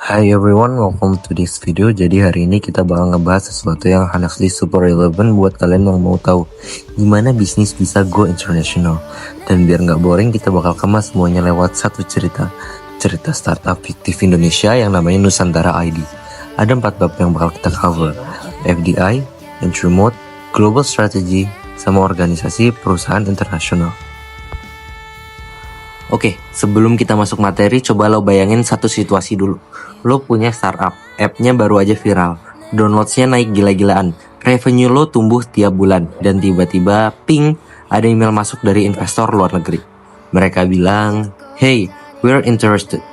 Hi everyone, welcome to this video. Jadi hari ini kita bakal ngebahas sesuatu yang honestly super relevant buat kalian yang mau tahu gimana bisnis bisa go international. Dan biar nggak boring, kita bakal kemas semuanya lewat satu cerita startup fiktif Indonesia yang namanya Nusantara ID. Ada 4 bab yang bakal kita cover: FDI, entry mode, global strategy, sama organisasi perusahaan internasional. Oke, sebelum kita masuk materi, coba lo bayangin satu situasi dulu. Lo punya startup, app-nya baru aja viral, downloads-nya naik gila-gilaan, revenue lo tumbuh tiap bulan, dan tiba-tiba ping, ada email masuk dari investor luar negeri. Mereka bilang, "Hey, we're interested.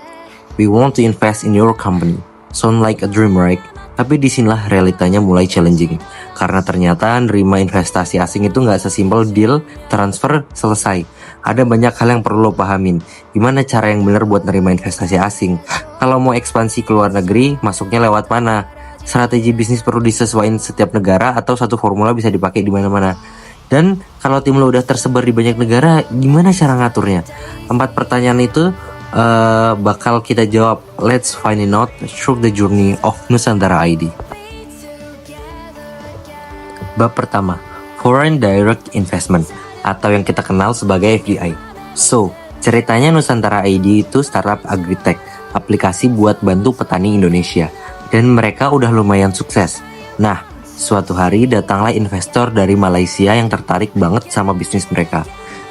We want to invest in your company." Sound like a dream, right? Tapi disinilah realitanya mulai challenging. Karena ternyata nerima investasi asing itu nggak sesimpel deal, transfer, selesai. Ada banyak hal yang perlu lo pahamin. Gimana cara yang benar buat nerima investasi asing? Kalau mau ekspansi ke luar negeri, masuknya lewat mana? Strategi bisnis perlu disesuaikan setiap negara atau satu formula bisa dipakai di mana-mana? Dan kalau tim lo udah tersebar di banyak negara, gimana cara ngaturnya? 4 pertanyaan itu bakal kita jawab. Let's find it out through the journey of Nusantara ID. Bab pertama, Foreign Direct Investment, atau yang kita kenal sebagai FDI. So, ceritanya Nusantara ID itu startup agritech, aplikasi buat bantu petani Indonesia, dan mereka udah lumayan sukses. Nah, suatu hari datanglah investor dari Malaysia yang tertarik banget sama bisnis mereka.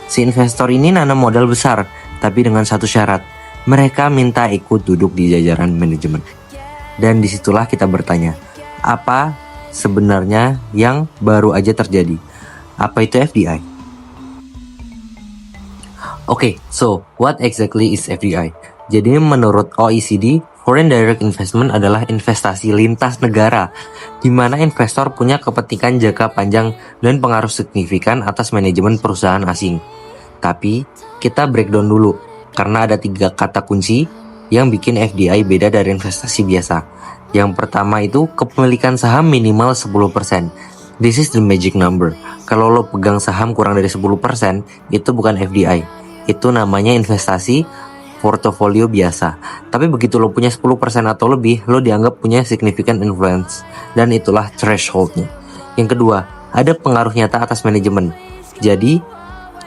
Si investor ini nanam modal besar, tapi dengan satu syarat, mereka minta ikut duduk di jajaran manajemen. Dan disitulah kita bertanya, apa sebenarnya yang baru aja terjadi? Apa itu FDI? Oke, so what exactly is FDI? Jadi menurut OECD, Foreign Direct Investment adalah investasi lintas negara, di mana investor punya kepentingan jangka panjang dan pengaruh signifikan atas manajemen perusahaan asing. Tapi kita breakdown dulu, karena ada 3 kata kunci yang bikin FDI beda dari investasi biasa. Yang pertama itu kepemilikan saham minimal 10%. This is the magic number. Kalau lo pegang saham kurang dari 10%, itu bukan FDI. Itu namanya investasi portofolio biasa. Tapi begitu lo punya 10% atau lebih, lo dianggap punya significant influence. Dan itulah thresholdnya. Yang kedua, ada pengaruh nyata atas manajemen. Jadi,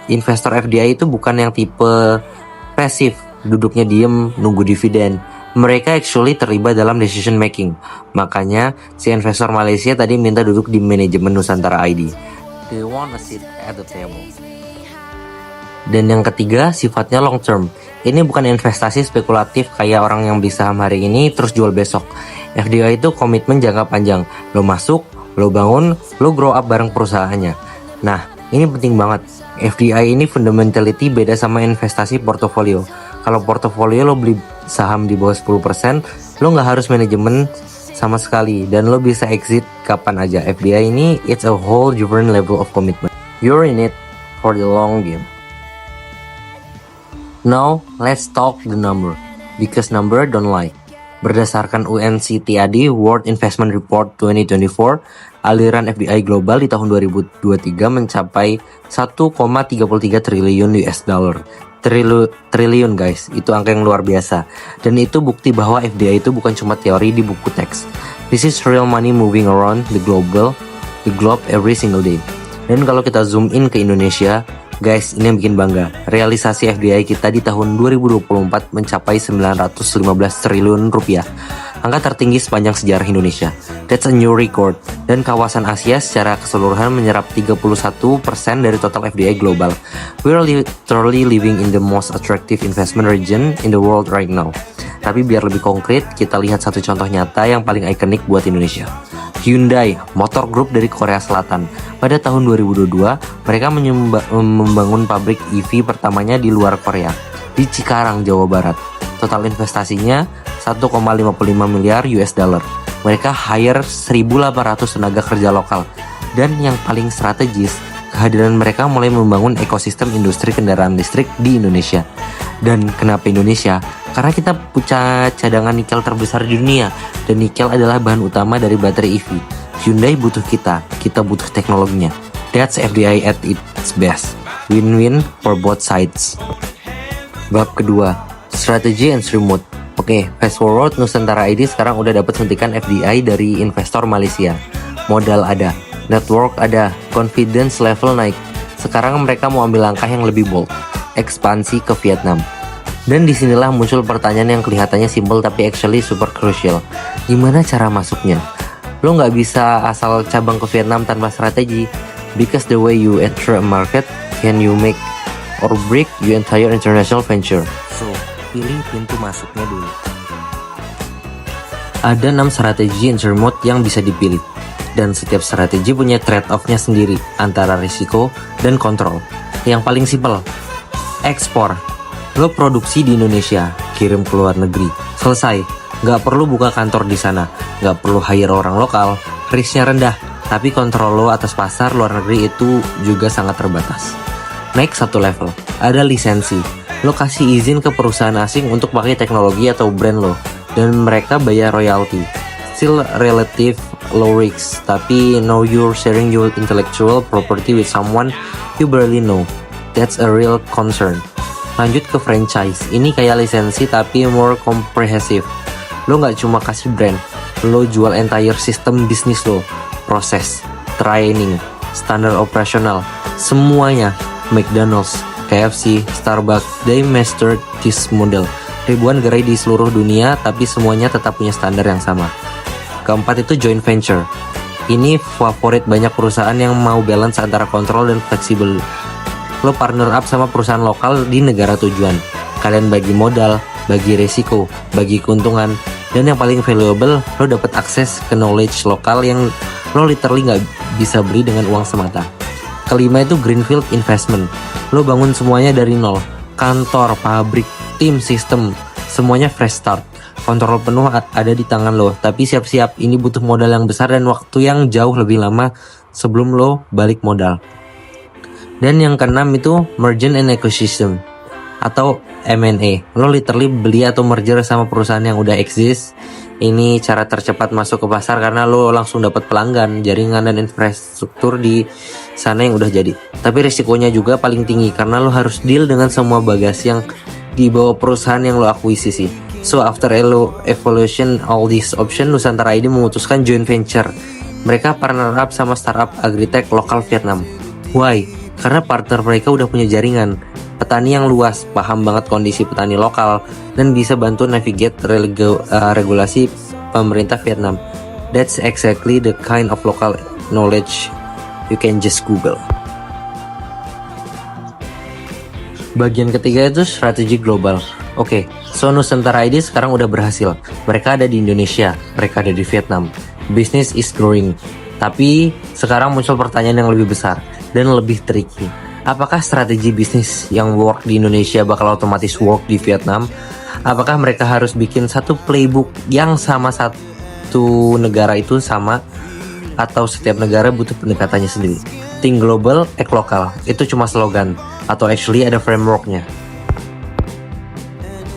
investor FDI itu bukan yang tipe pasif, duduknya diem, nunggu dividen. Mereka actually terlibat dalam decision making. Makanya si investor Malaysia tadi minta duduk di manajemen Nusantara ID. They want a seat at the table. Dan yang ketiga, sifatnya long term. Ini bukan investasi spekulatif kayak orang yang beli saham hari ini terus jual besok. FDI itu komitmen jangka panjang. Lo masuk, lo bangun, lo grow up bareng perusahaannya. Nah, ini penting banget. FDI ini fundamentality beda sama investasi portofolio. Kalau portofolio lo beli saham di bawah 10%, lo nggak harus manajemen sama sekali dan lo bisa exit kapan aja. FDI ini it's a whole different level of commitment. You're in it for the long game. Now let's talk the number, because number don't lie. Berdasarkan UNCTAD World Investment Report 2024, aliran FDI global di tahun 2023 mencapai 1,33 triliun US dollar. Triliun guys, itu angka yang luar biasa. Dan itu bukti bahwa FDI itu bukan cuma teori di buku teks. This is real money moving around the globe every single day. Dan kalau kita zoom in ke Indonesia, guys, ini yang bikin bangga. Realisasi FDI kita di tahun 2024 mencapai 915 triliun rupiah. Angka tertinggi sepanjang sejarah Indonesia. That's a new record. Dan kawasan Asia secara keseluruhan menyerap 31% dari total FDI global. We're literally living in the most attractive investment region in the world right now. Tapi biar lebih konkret, kita lihat satu contoh nyata yang paling ikonik buat Indonesia. Hyundai, motor group dari Korea Selatan. Pada tahun 2022, mereka membangun pabrik EV pertamanya di luar Korea, di Cikarang, Jawa Barat. Total investasinya 1,55 miliar US dollar. Mereka hire 1.800 tenaga kerja lokal. Dan yang paling strategis, kehadiran mereka mulai membangun ekosistem industri kendaraan listrik di Indonesia. Dan kenapa Indonesia? Karena kita punya cadangan nikel terbesar di dunia, dan nikel adalah bahan utama dari baterai EV. Hyundai butuh kita butuh teknologinya. That's FDI at its best. Win-win for both sides. Bab kedua, Strategy and Stream Mode. Oke, fast forward, Nusantara ID sekarang udah dapat suntikan FDI dari investor Malaysia. Modal ada, network ada, confidence level naik. Sekarang mereka mau ambil langkah yang lebih bold, ekspansi ke Vietnam. Dan disinilah muncul pertanyaan yang kelihatannya simple tapi actually super crucial. Gimana cara masuknya? Lo nggak bisa asal cabang ke Vietnam tanpa strategi. Because the way you enter a market can you make or break your entire international venture. So, pilih pintu masuknya dulu. Ada 6 strategi entry mode yang bisa dipilih. Dan setiap strategi punya trade-off-nya sendiri antara risiko dan kontrol. Yang paling simpel, ekspor. Lo produksi di Indonesia, kirim ke luar negeri. Selesai. Nggak perlu buka kantor di sana. Nggak perlu hire orang lokal. Risknya rendah. Tapi kontrol lo atas pasar luar negeri itu juga sangat terbatas. Naik satu level, ada lisensi. Lo kasih izin ke perusahaan asing untuk pakai teknologi atau brand lo, dan mereka bayar royalty. Still relative low risk, tapi now you're sharing your intellectual property with someone you barely know. That's a real concern. Lanjut ke franchise, ini kayak lisensi tapi more comprehensive. Lo nggak cuma kasih brand, lo jual entire sistem bisnis lo, proses, training, standar operasional, semuanya. McDonald's, KFC, Starbucks, they mastered this model. Ribuan gerai di seluruh dunia, tapi semuanya tetap punya standar yang sama. Keempat itu joint venture. Ini favorit banyak perusahaan yang mau balance antara kontrol dan fleksibel. Lo partner up sama perusahaan lokal di negara tujuan. Kalian bagi modal, bagi resiko, bagi keuntungan, dan yang paling valuable, lo dapat akses ke knowledge lokal yang lo literally nggak bisa beli dengan uang semata. Kelima itu greenfield investment. Lo bangun semuanya dari nol. Kantor, pabrik, tim, sistem, semuanya fresh start. Kontrol penuh ada di tangan lo. Tapi siap-siap, ini butuh modal yang besar dan waktu yang jauh lebih lama sebelum lo balik modal. Dan yang keenam itu merger and acquisition atau M&A. Lo literally beli atau merger sama perusahaan yang udah exist. Ini cara tercepat masuk ke pasar karena lo langsung dapat pelanggan, jaringan dan infrastruktur di sana yang udah jadi. Tapi risikonya juga paling tinggi karena lo harus deal dengan semua bagasi yang dibawa perusahaan yang lo akuisisi. So after evaluation all these options, Nusantara ID memutuskan joint venture. Mereka partner up sama startup agritech lokal Vietnam. Why? Karena partner mereka udah punya jaringan, petani yang luas, paham banget kondisi petani lokal, dan bisa bantu navigate regulasi pemerintah Vietnam. That's exactly the kind of local knowledge you can just Google. Bagian ketiga itu strategi global. Oke, so Nusantara ID sekarang udah berhasil. Mereka ada di Indonesia, mereka ada di Vietnam. Business is growing. Tapi sekarang muncul pertanyaan yang lebih besar dan lebih tricky. Apakah strategi bisnis yang work di Indonesia bakal otomatis work di Vietnam? Apakah mereka harus bikin satu playbook yang sama satu negara itu sama? Atau setiap negara butuh pendekatannya sendiri? Think global, act lokal. Itu cuma slogan. Atau actually ada frameworknya.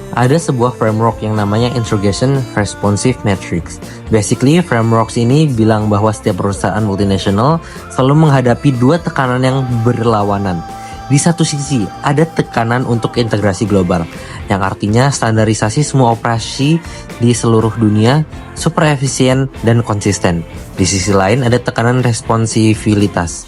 Ada sebuah framework yang namanya Integration Responsive Matrix. Basically, frameworks ini bilang bahwa setiap perusahaan multinasional selalu menghadapi dua tekanan yang berlawanan. Di satu sisi, ada tekanan untuk integrasi global, yang artinya standarisasi semua operasi di seluruh dunia, super efisien dan konsisten. Di sisi lain, ada tekanan responsivitas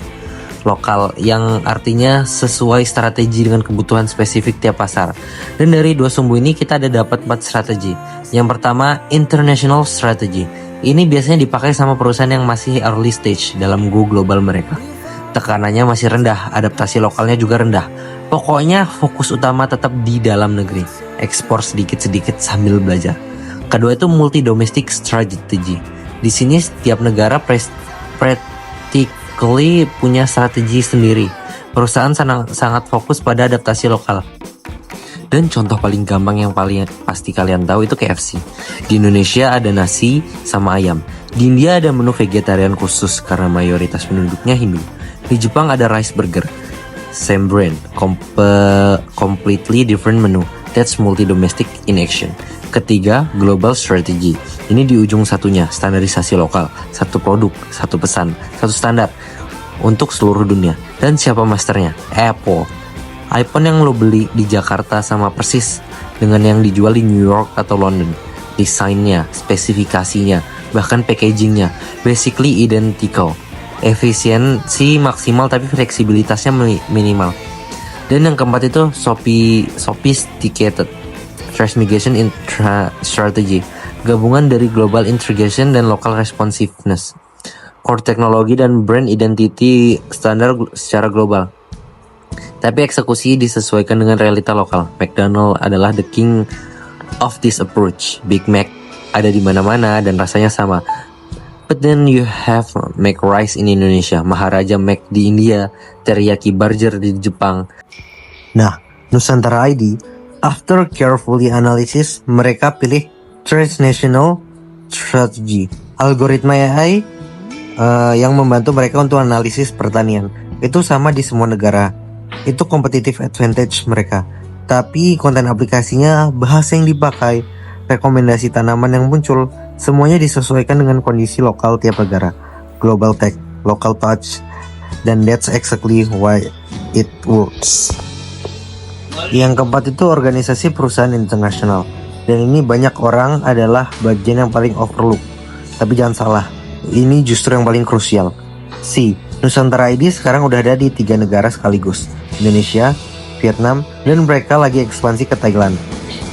lokal yang artinya sesuai strategi dengan kebutuhan spesifik tiap pasar. Dan dari dua sumbu ini kita ada dapat 4 strategi. Yang pertama, international strategy. Ini biasanya dipakai sama perusahaan yang masih early stage dalam go global mereka. Tekanannya masih rendah, adaptasi lokalnya juga rendah. Pokoknya fokus utama tetap di dalam negeri. Ekspor sedikit-sedikit sambil belajar. Kedua itu multi domestic strategy. Di sini setiap negara punya strategi sendiri. Perusahaan sangat fokus pada adaptasi lokal. Dan contoh paling gampang yang paling pasti kalian tahu itu KFC. Di Indonesia ada nasi sama ayam. Di India ada menu vegetarian khusus karena mayoritas penduduknya Hindu. Di Jepang ada rice burger. Same brand, completely different menu. That's multi domestic in action. Ketiga, global strategy. Ini di ujung satunya, standarisasi lokal. Satu produk, satu pesan, satu standar untuk seluruh dunia. Dan siapa masternya? Apple. iPhone yang lo beli di Jakarta sama persis dengan yang dijual di New York atau London. Desainnya, spesifikasinya, bahkan packagingnya basically identical. Efisiensi maksimal tapi fleksibilitasnya minimal. Dan yang keempat itu sophisticated transmigration strategy, gabungan dari global integration dan local responsiveness, core teknologi dan brand identity standar secara global. Tapi eksekusi disesuaikan dengan realita lokal. McDonald adalah the king of this approach. Big Mac ada di mana-mana dan rasanya sama. But then you have McRice in Indonesia, Maharaja Mac di India, Teriyaki Burger di Jepang. Nah, Nusantara ID, after carefully analysis, mereka pilih transnational strategy, algoritma AI yang membantu mereka untuk analisis pertanian. Itu sama di semua negara. Itu competitive advantage mereka. Tapi konten aplikasinya, bahasa yang dipakai, rekomendasi tanaman yang muncul, semuanya disesuaikan dengan kondisi lokal tiap negara. Global tech, local touch, dan that's exactly why it works. Yang keempat itu organisasi perusahaan internasional. Dan ini banyak orang adalah bagian yang paling overlook. Tapi jangan salah, ini justru yang paling krusial. Nusantara ID sekarang udah ada di 3 negara sekaligus, Indonesia, Vietnam, dan mereka lagi ekspansi ke Thailand.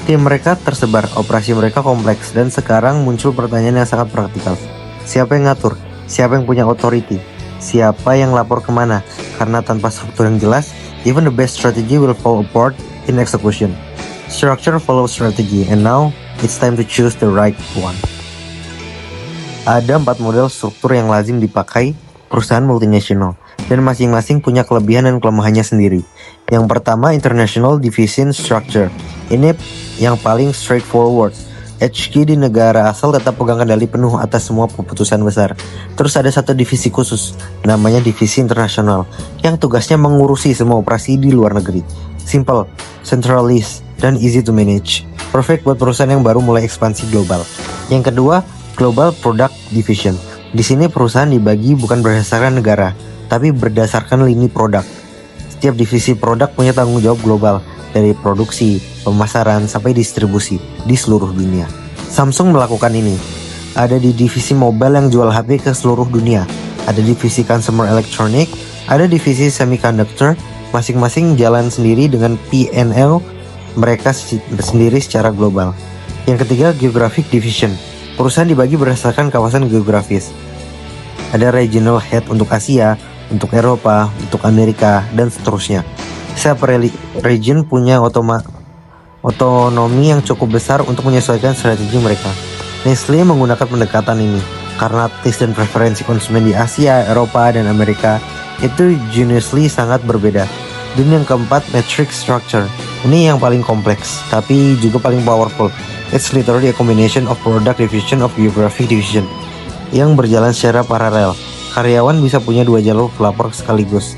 Tim mereka tersebar, operasi mereka kompleks, dan sekarang muncul pertanyaan yang sangat praktikal. Siapa yang ngatur? Siapa yang punya authority? Siapa yang lapor kemana? Karena tanpa struktur yang jelas, even the best strategy will fall apart in execution. Structure follows strategy, and now it's time to choose the right one. Ada 4 model struktur yang lazim dipakai perusahaan multinasional, dan masing-masing punya kelebihan dan kelemahannya sendiri. Yang pertama, International Division Structure. Ini yang paling straightforward. HQ di negara asal tetap pegang kendali penuh atas semua keputusan besar. Terus ada satu divisi khusus, namanya Divisi Internasional, yang tugasnya mengurusi semua operasi di luar negeri. Simple, centralized, dan easy to manage. Perfect buat perusahaan yang baru mulai ekspansi global. Yang kedua, Global Product Division. Di sini perusahaan dibagi bukan berdasarkan negara, tapi berdasarkan lini produk. Setiap divisi produk punya tanggung jawab global, dari produksi, pemasaran, sampai distribusi di seluruh dunia. Samsung melakukan ini. Ada di divisi mobile yang jual HP ke seluruh dunia. Ada divisi consumer electronic, ada divisi semiconductor, masing-masing jalan sendiri dengan P&L mereka sendiri secara global. Yang ketiga, Geographic Division. Perusahaan dibagi berdasarkan kawasan geografis. Ada regional head untuk Asia, untuk Eropa, untuk Amerika, dan seterusnya. Setiap region punya otonomi yang cukup besar untuk menyesuaikan strategi mereka. Nestle menggunakan pendekatan ini karena taste dan preferensi konsumen di Asia, Eropa, dan Amerika itu jenisly sangat berbeda. Dan yang keempat, matrix structure. Ini yang paling kompleks, tapi juga paling powerful. It's literally a combination of product division of geographic division yang berjalan secara paralel. Karyawan bisa punya 2 jalur pelapor sekaligus,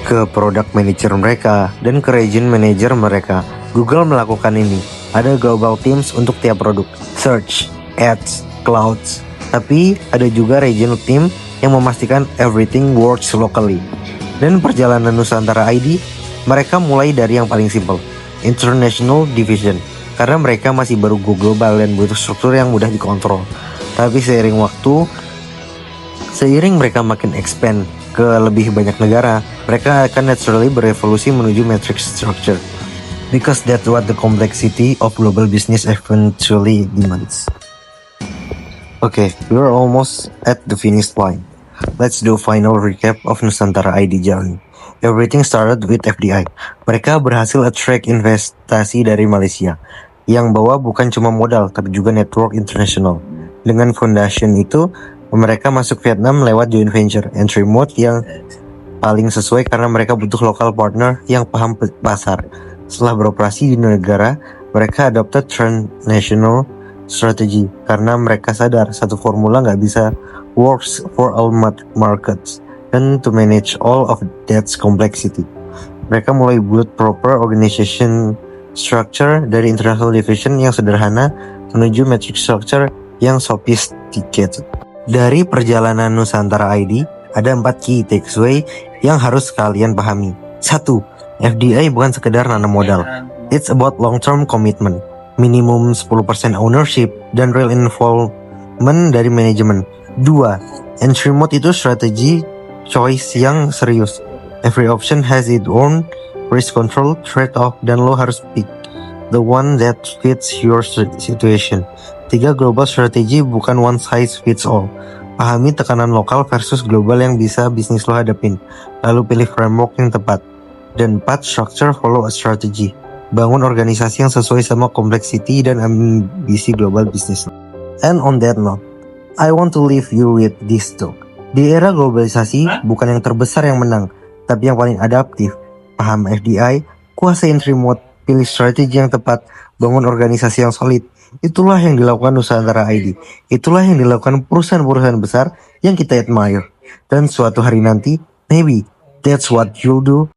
ke product manager mereka dan ke region manager mereka. Google melakukan ini. Ada global teams untuk tiap produk, search, ads, clouds. Tapi ada juga regional team yang memastikan everything works locally. Dan perjalanan Nusantara ID, mereka mulai dari yang paling simple, International Division, karena mereka masih baru go global dan butuh struktur yang mudah dikontrol. Tapi seiring mereka makin expand ke lebih banyak negara, mereka akan naturally berevolusi menuju matrix structure. Because that's what the complexity of global business eventually demands. Okay, we're almost at the finish line. Let's do a final recap of Nusantara ID journey. Everything started with FDI. Mereka berhasil attract investasi dari Malaysia, yang bawa bukan cuma modal, tapi juga network internasional. Dengan foundation itu, mereka masuk Vietnam lewat joint venture entry mode yang paling sesuai karena mereka butuh local partner yang paham pasar. Setelah beroperasi di negara, mereka adopted transnational strategy karena mereka sadar satu formula nggak bisa works for all markets and to manage all of that's complexity. Mereka mulai build proper organization structure dari international division yang sederhana menuju matrix structure yang sophisticated. Dari perjalanan Nusantara ID, ada 4 key takeaway yang harus kalian pahami. 1. FDI bukan sekedar nanam modal. It's about long-term commitment, minimum 10% ownership, dan real involvement dari manajemen. 2. Entry mode itu strategi choice yang serius. Every option has its own risk control, trade-off, dan lo harus pick the one that fits your situation. 3. Global strategy bukan one size fits all. Pahami tekanan lokal versus global yang bisa bisnis lo hadapin. Lalu pilih framework yang tepat. Dan 4. Structure follow a strategy. Bangun organisasi yang sesuai sama complexity dan ambisi global bisnis. And on that note, I want to leave you with this talk. Di era globalisasi, bukan yang terbesar yang menang, tapi yang paling adaptif. Paham FDI, kuasai entry mode, pilih strategi yang tepat, bangun organisasi yang solid. Itulah yang dilakukan Nusantara ID. Itulah yang dilakukan perusahaan-perusahaan besar yang kita admire. Dan suatu hari nanti, maybe that's what you'll do